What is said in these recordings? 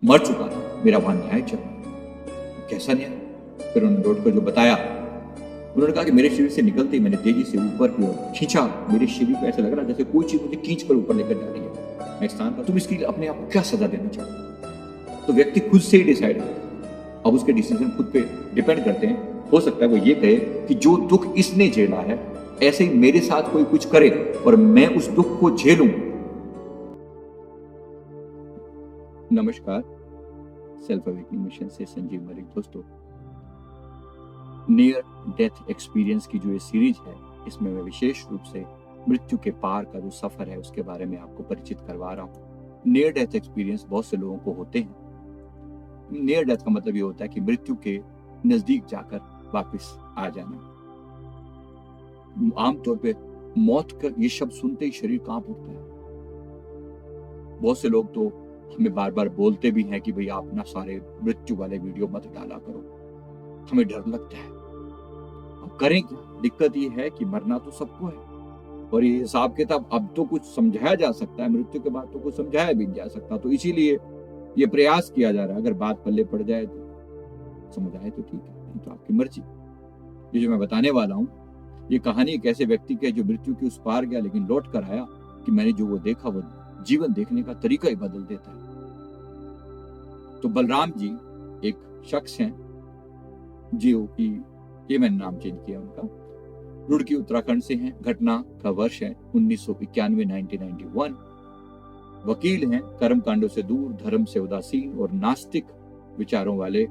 मर चुका था, मेरा वहां न्याय चल रहा था। कैसा न्याय? फिर उन्होंने लौट कर जो बताया, उन्होंने कहा कि मेरे शरीर से निकलते ही मैंने तेजी से ऊपर की ओर खींचा। मेरे शरीर को ऐसा लग रहा जैसे कोई चीज मुझे खींच कर ऊपर लेकर जा रही है। मैं स्थान पर, तुम इसके लिए अपने आप को क्या सजा देना चाहते हो? तो व्यक्ति खुद से ही डिसाइड करे। अब उसके डिसीजन खुद पे डिपेंड करते हैं। हो सकता है वो ये कहे कि जो दुख इसने झेला है, ऐसे ही मेरे साथ कोई कुछ करे और मैं उस दुख को झेलूं। नमस्कार, सेल्फ अवेकनिंग मिशन से संजीव मलिक। दोस्तों, नियर डेथ एक्सपीरियंस की जो ये सीरीज है, इसमें मैं विशेष रूप से मृत्यु के पार का जो सफर है उसके बारे में आपको परिचित करवा रहा हूँ। नियर डेथ एक्सपीरियंस बहुत से लोगों को होते हैं। नियर डेथ का मतलब ये होता है कि मृत्यु के नजदीक जाकर वापस आ जाना। आमतौर पे मौत का ये शब्द सुनते ही शरीर कांप उठता है। बहुत से लोग तो हमें बार बार बोलते भी हैं कि भाई आप ना सारे मृत्यु वाले वीडियो मत डाला करो, हमें डर लगता है। अब करें क्या? दिक्कत ये है कि मरना तो सबको है, और ये हिसाब किताब अब तो कुछ समझाया जा सकता है, मृत्यु के बाद तो कुछ समझाया भी नहीं जा सकता। तो इसीलिए ये प्रयास किया जा रहा है, अगर बात पल्ले पड़ जाए तो समझ आए तो ठीक है, नहीं तो आपकी मर्जी। ये जो मैं बताने वाला हूँ, ये कहानी एक ऐसे व्यक्ति की है जो मृत्यु के उस पार गया, लेकिन लौट कर आया कि मैंने जो वो देखा वो जीवन देखने का तरीका ही बदल देता है। तो बलराम जी एक शख्स हैं, जियो की, ये मैंने नाम चेंज किया उनका, रुड़की उत्तराखंड से हैं। घटना का वर्ष है 1991, 1991। वकील हैं, कर्म कांडों से दूर, धर्म से उदासीन और नास्तिक विचारों वाले।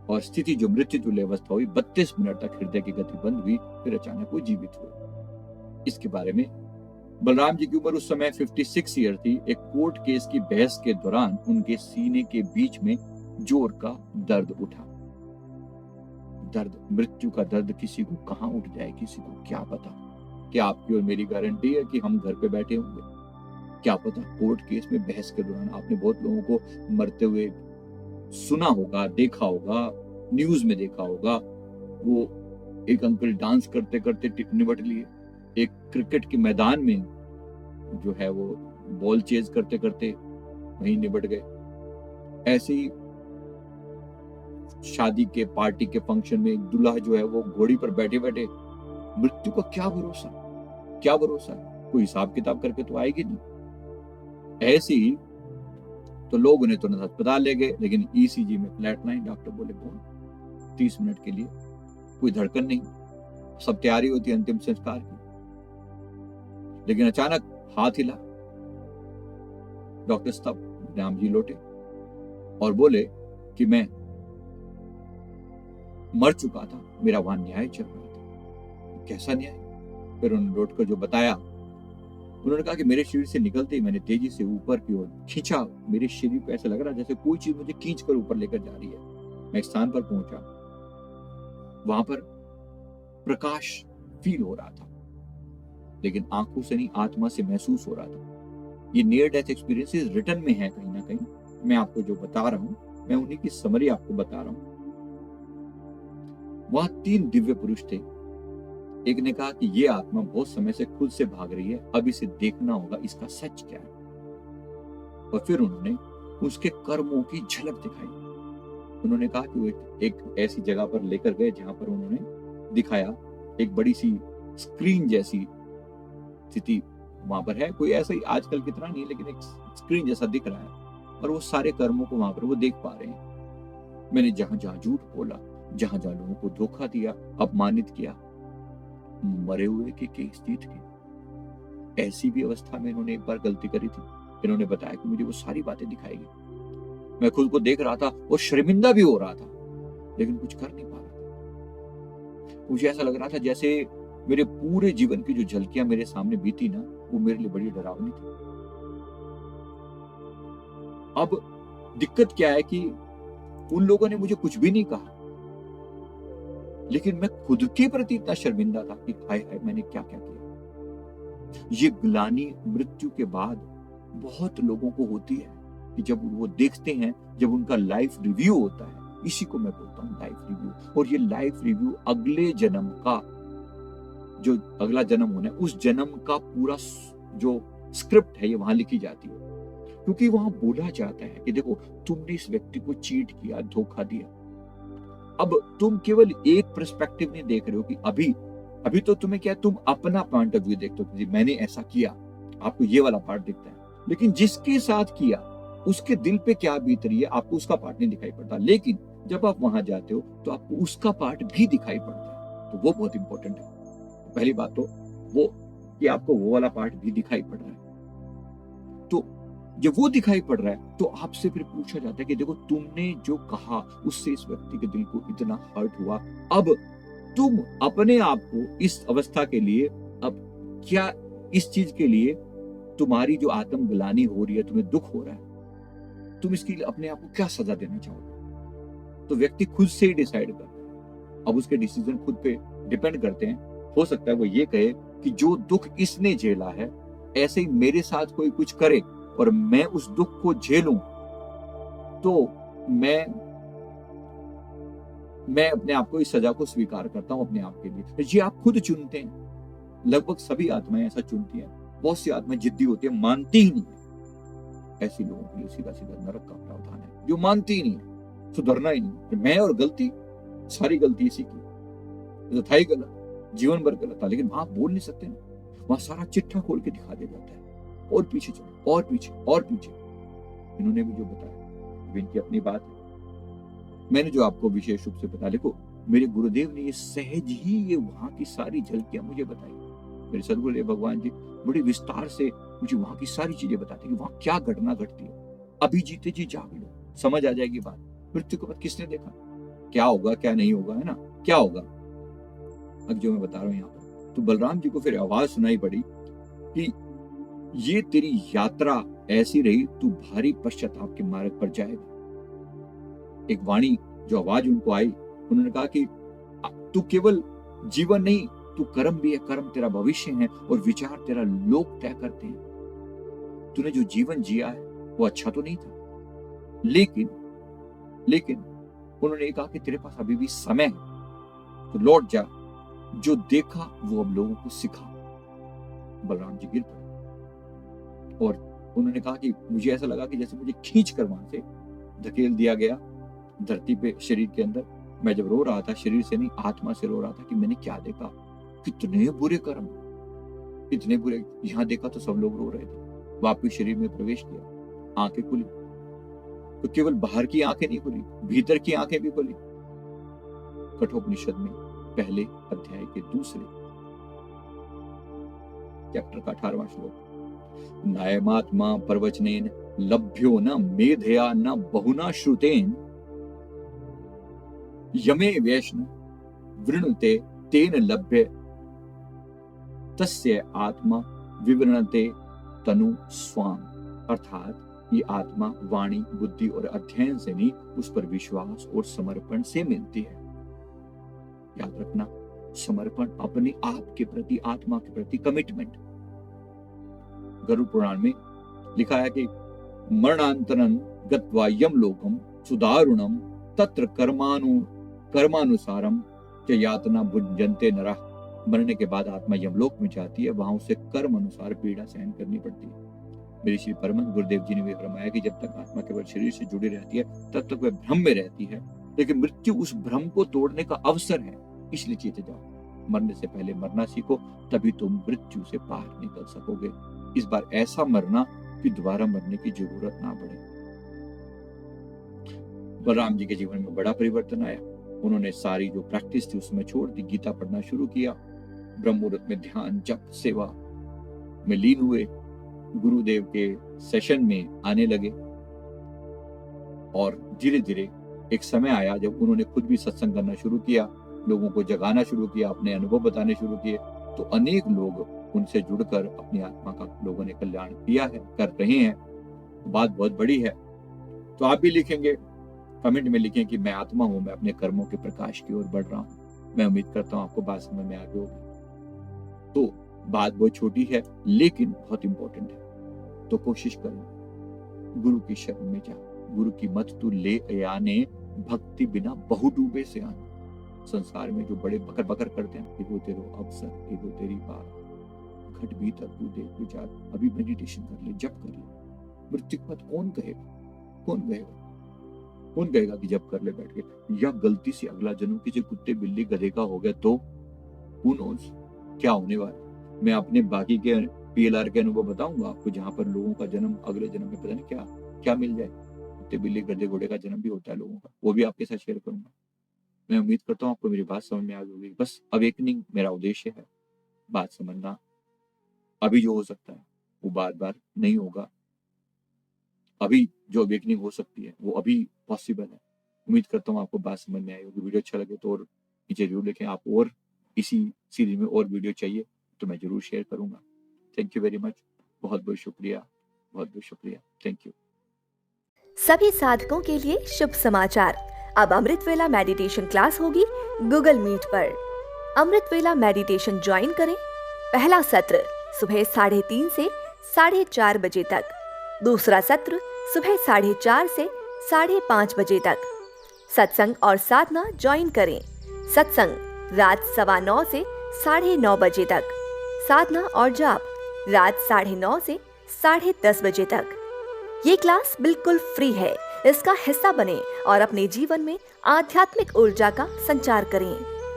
और स्थिति जो मृत्यु तुल्य अवस्था हुई, 32 मिनट तक हृदय की गति बंद हुई, फिर अचानक वो जीवित हुए। इसके बारे में, बलराम जी की उम्र उस समय 56 ईयर थी। एक कोर्ट केस की बहस के दौरान उनके सीने के बीच में जोर का दर्द उठा। दर्द, मृत्यु का दर्द किसी को कहां उठ जाए किसी को क्या पता। क्या आपकी और मेरी गारंटी है कि हम घर पे बैठे होंगे? क्या पता कोर्ट केस में बहस के दौरान आपने बहुत लोगों को मरते हुए सुना होगा, देखा होगा, न्यूज में देखा होगा। वो एक अंकल डांस करते करते निपट लिए, एक क्रिकेट के मैदान में जो है वो बॉल चेज करते करते वहीं निपट गए। ऐसे ही शादी के, पार्टी के फंक्शन में एक दूल्हा जो है वो घोड़ी पर बैठे बैठे, मृत्यु का क्या भरोसा, क्या भरोसा, कोई हिसाब किताब करके तो आएगी नहीं। ऐसे ही तो लोग उन्हें तुरंत अस्पताल ले गए, लेकिन ईसीजी में फ्लैट लाइन। डॉक्टर बोले कौन 30 मिनट के लिए, कोई धड़कन नहीं, सब तैयारी होती है अंतिम संस्कार की। लेकिन अचानक हाथ हिला, डॉक्टर साहब राम जी लौटे और बोले कि मैं मर चुका था, मेरा वहां न्याय चल रहा था। कैसा न्याय? फिर उन्होंने लौट कर जो बताया, उन्होंने कहा कि मेरे शरीर से निकलते ही मैंने तेजी से ऊपर की ओर खींचा। मेरे शरीर को ऐसा लग रहा जैसे कोई चीज मुझे खींच कर ऊपर लेकर जा रही है। मैं स्थान पर पहुंचा, वहां पर प्रकाश फील हो रहा था, लेकिन आंखों से नहीं, आत्मा से महसूस हो रहा था। ये नियर डेथ एक्सपीरियंसेस रिटर्न में है कहीं ना कहीं। मैं आपको जो बता रहा हूं, मैं उन्हीं की समरी आपको बता रहा हूं। वहां 3 दिव्य पुरुष थे। एक ने कहा कि ये आत्मा बहुत समय से खुद से भाग रही है, अब इसे देखना होगा, इसका सच क्या है। और फिर उन्होंने उसके कर्मों की झलक दिखाई। उन्होंने कहा कि वो एक ऐसी जगह पर लेकर गए जहां पर उन्होंने दिखाया एक बड़ी सी स्क्रीन जैसी स्थिति वहां पर है। कोई ऐसा ही आजकल की तरह नहीं, लेकिन एक स्क्रीन जैसा दिख रहा है, और वो सारे कर्मों को वहां पर वो देख पा रहे हैं। मैंने जहां जहां झूठ बोला, जहां जहां लोगों को धोखा दिया, अपमानित किया, मरे हुए की केस जीत गए। ऐसी भी अवस्था में इन्होंने एक बार गलती करी थी। इन्होंने बताया कि मुझे वो सारी बातें दिखाई गई। मैं खुद को देख रहा था और शर्मिंदा भी हो रहा था, लेकिन कुछ कर नहीं पा रहा था। मुझे ऐसा लग रहा था जैसे मेरे पूरे जीवन की जो झलकियां मेरे सामने बीती ना, वो मेरे लिए बड़ी डरावनी थी। अब दिक्कत क्या है कि उन लोगों ने मुझे कुछ भी नहीं कहा, लेकिन मैं खुद के प्रति इतना शर्मिंदा था कि हाय हाय, मैंने क्या क्या किया। ये ग्लानि मृत्यु के बाद बहुत लोगों को होती है कि जब वो देखते हैं, जब उनका लाइफ रिव्यू होता है, इसी को मैं बोलता हूँ लाइफ रिव्यू। और ये लाइफ रिव्यू अगले जन्म का, जो अगला जन्म होना है, उस जन्म का पूरा जो स्क्रिप्ट है, ये वहां लिखी जाती है। क्योंकि वहां बोला जाता है कि देखो, तुमने इस व्यक्ति को चीट किया, धोखा दिया। अब तुम केवल एक पर्सपेक्टिव नहीं देख रहे हो कि अभी अभी तो तुम्हें क्या है, तुम अपना पॉइंट ऑफ व्यू देखते हो कि मैंने ऐसा किया, आपको ये वाला पार्ट दिखता है। लेकिन जिसके साथ किया उसके दिल पे क्या बीत रही है, आपको उसका पार्ट नहीं दिखाई पड़ता। लेकिन जब आप वहां जाते हो तो आपको उसका पार्ट भी दिखाई पड़ता है, तो वो बहुत इंपॉर्टेंट है। पहली बात तो वो कि आपको वो वाला पार्ट भी दिखाई पड़ रहा है। तो जब वो दिखाई पड़ रहा है तो आपसे फिर पूछा जाता है कि देखो, तुमने जो कहा उससे इस व्यक्ति के दिल को इतना हर्ट हुआ, अब तुम अपने आप को इस अवस्था के लिए, अब क्या इस चीज के लिए तुम्हारी जो आत्मग्लानि हो रही है, तुम्हें दुख हो रहा है, तुम इसके लिए अपने आप को क्या सजा देना चाहोगे? तो व्यक्ति खुद से ही डिसाइड करता है। अब उसके डिसीजन खुद पे डिपेंड करते हैं। हो सकता है वो ये कहे कि जो दुख इसने झेला है, ऐसे ही मेरे साथ कोई कुछ करे और मैं उस दुख को झेलूं, तो मैं अपने आप को इस सजा को स्वीकार करता हूं अपने आप के लिए। ये आप खुद चुनते हैं। लगभग सभी आत्माएं ऐसा चुनती हैं। बहुत सी आत्माएं जिद्दी होती है, मानती ही नहीं है। ऐसी लोगों के लिए सीधा सीधा नरक का प्रावधान है, जो मानती ही नहीं है, सुधरना ही नहीं। मैं और गलती, सारी गलती इसी की, तो था ही गलत, जीवन भर गलत था। लेकिन वहां बोल नहीं सकते ना, वहां सारा चिट्ठा खोल के दिखा दिया जाता है। और पीछे चलो, और पीछे, और पीछे। इन्होंने भी जो बताया, इनकी अपनी बात है। मैंने जो आपको विशेष रूप से बता, देखो, मेरे गुरुदेव ने ये सहज ही ये वहां की सारी झलकियां मुझे बताई। मेरे सदगुरुदेव भगवान जी बड़ी विस्तार से मुझे वहां की सारी चीजें बताते कि वहां क्या घटना घटती है। अभी जीते जी जाग लो, समझ आ जाएगी बात। मृत्यु के बाद किसने देखा, क्या होगा क्या नहीं होगा, है ना, क्या होगा। अब जो मैं बता रहा हूँ यहाँ पर, तो बलराम जी को फिर आवाज सुनाई पड़ी कि ये तेरी यात्रा ऐसी रही, तू भारी पश्चाताप के मार्ग पर जाएगा। एक वाणी, जो आवाज उनको आई, उन्होंने कहा कि तू केवल जीवन नहीं, तू कर्म भी है। कर्म तेरा भविष्य है और विचार तेरा लोक तय करते हैं। तूने जो जीवन जिया है वो अच्छा तो नहीं था, लेकिन उन्होंने कहा कि तेरे पास अभी भी समय है, तो लौट जा, जो देखा वो अब लोगों को सिखा। बलराम जी गिर पड़े और उन्होंने कहा कि मुझे ऐसा लगा कि जैसे मुझे खींच कर वहां से धकेल दिया गया धरती पे, शरीर के अंदर। मैं जब रो रहा था, शरीर से नहीं आत्मा से रो रहा था कि मैंने क्या देखा, कितने बुरे कर्म, इतने बुरे। यहां देखा तो सब लोग रो रहे थे। वापिस शरीर में प्रवेश किया, आंखें खुली, तो केवल बाहर की आंखें नहीं खुली, भीतर की आंखें भी खुली। कठोपनिषद में पहले अध्याय के दूसरे चैप्टर का 18वां श्लोक, नायमात्मा प्रवचनेन लभ्यो न मेधया न बहुना श्रुतेन यमे वैष्ण वृणुते तेन लभ्य तस्य आत्मा विवरणते तनु स्वाम। अर्थात ये आत्मा वाणी, बुद्धि और अध्ययन से नहीं, उस पर विश्वास और समर्पण से मिलती है। याद रखना, समर्पण, अपने आप के प्रति, आत्मा के प्रति कमिटमेंट। गरुड़ पुराण में लिखा है कि मरणांतरं गत्वा यमलोकम सुदारुणम तत्र कर्मानुसारम च यातना भुंजन्ते नरः। मरने के बाद आत्मा यमलोक में जाती है, वहां उसे कर्म अनुसार पीड़ा सहन करनी पड़ती है। मेरे श्री परम गुरुदेव जी ने भी फरमाया कि जब तक आत्मा केवल शरीर से जुड़ी रहती है तब तक वह भ्रम में रहती है, लेकिन मृत्यु उस भ्रम को तोड़ने का अवसर है। इसलिए चीते जाओ, मरने से पहले मरना सीखो, तभी तुम मृत्यु से बाहर निकल सकोगे। इस बार ऐसा मरना कि दोबारा मरने की जरूरत ना पड़े। बलराम जी के जीवन में बड़ा परिवर्तन आया। उन्होंने सारी जो प्रैक्टिस थी उसमें छोड़ दी, गीता पढ़ना शुरू किया, ब्रह्म मुहूर्त में ध्यान, जप, सेवा में लीन हुए, गुरुदेव के सेशन में आने लगे। और धीरे धीरे एक समय आया जब उन्होंने खुद भी सत्संग करना शुरू किया, लोगों को जगाना शुरू किया, अपने अनुभव बताने शुरू किए। तो अनेक लोग उनसे जुड़कर अपनी आत्मा का लोगों ने कल्याण किया है, कर रहे हैं। बात बहुत बड़ी है। तो आप भी लिखेंगे, कमेंट में लिखें कि मैं आत्मा हूं, मैं अपने कर्मों के प्रकाश की ओर बढ़ रहा हूं। मैं उम्मीद करता हूं आपको बात समझ में आ गई होगी। तो बात बहुत छोटी है लेकिन बहुत इंपॉर्टेंट है। तो कोशिश करें, गुरु की शरण में जा, गुरु की मत तू ले आने, भक्ति बिना बहु डूबे से आने। संसार में जो बड़े बकर बकर करते हैं, एगो तेरो अवसर, एगो तेरी बात, घट भीतर तू देख विचार। अभी मेडिटेशन कर ले, जप कर ले, मृत्यु के बाद कौन कहेगा, कौन कहेगा, कौन कहेगा कि जब कर ले बैठ के, या गलती से अगला जन्म किसी कुत्ते बिल्ली गधे का हो गया तो who knows क्या होने वाला है। मैं अपने बाकी के PLR के अनुभव बताऊंगा आपको, जहां पर लोगों का जन्म अगले जन्म में पता नहीं क्या क्या मिल जाए। कुत्ते बिल्ली गधे घोड़े का जन्म भी होता है लोगों का, वो भी आपके साथ शेयर करूंगा। मैं उम्मीद करता हूँ आपको मेरी बात समझ में आ गई होगी। बस अवेकनिंग मेरा उद्देश्य है, बात समझना। अभी जो हो सकता है वो बार बार नहीं होगा, अभी जो अवेकनिंग हो सकती है वो अभी पॉसिबल है। उम्मीद करता हूँ आपको बात समझ में आई होगी। वीडियो अच्छा लगे तो और नीचे जरूर लिखें, आप और इसी सीरीज में और वीडियो चाहिए तो मैं जरूर शेयर करूंगा। थैंक यू वेरी मच, बहुत बहुत शुक्रिया, बहुत बहुत शुक्रिया, थैंक यू। सभी साधकों के लिए शुभ समाचार। अब अमृत वेला मेडिटेशन क्लास होगी गूगल मीट पर। अमृत वेला मेडिटेशन ज्वाइन करें। पहला सत्र सुबह 3:30 से 4:30 बजे तक, दूसरा सत्र सुबह 4:30 से 5:30 बजे तक। सत्संग और साधना ज्वाइन करें। सत्संग रात 9:15 से 9:30 बजे तक, साधना और जाप रात 9:30 से 10:30 बजे तक। ये क्लास बिल्कुल फ्री है। इसका हिस्सा बने और अपने जीवन में आध्यात्मिक ऊर्जा का संचार करें।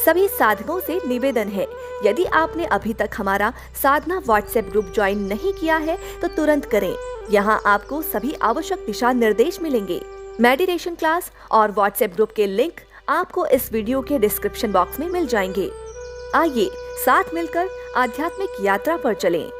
सभी साधकों से निवेदन है, यदि आपने अभी तक हमारा साधना व्हाट्सएप ग्रुप ज्वाइन नहीं किया है तो तुरंत करें। यहाँ आपको सभी आवश्यक दिशा निर्देश मिलेंगे। मेडिटेशन क्लास और व्हाट्सएप ग्रुप के लिंक आपको इस वीडियो के डिस्क्रिप्शन बॉक्स में मिल जाएंगे। आइए साथ मिलकर आध्यात्मिक यात्रा पर चलें।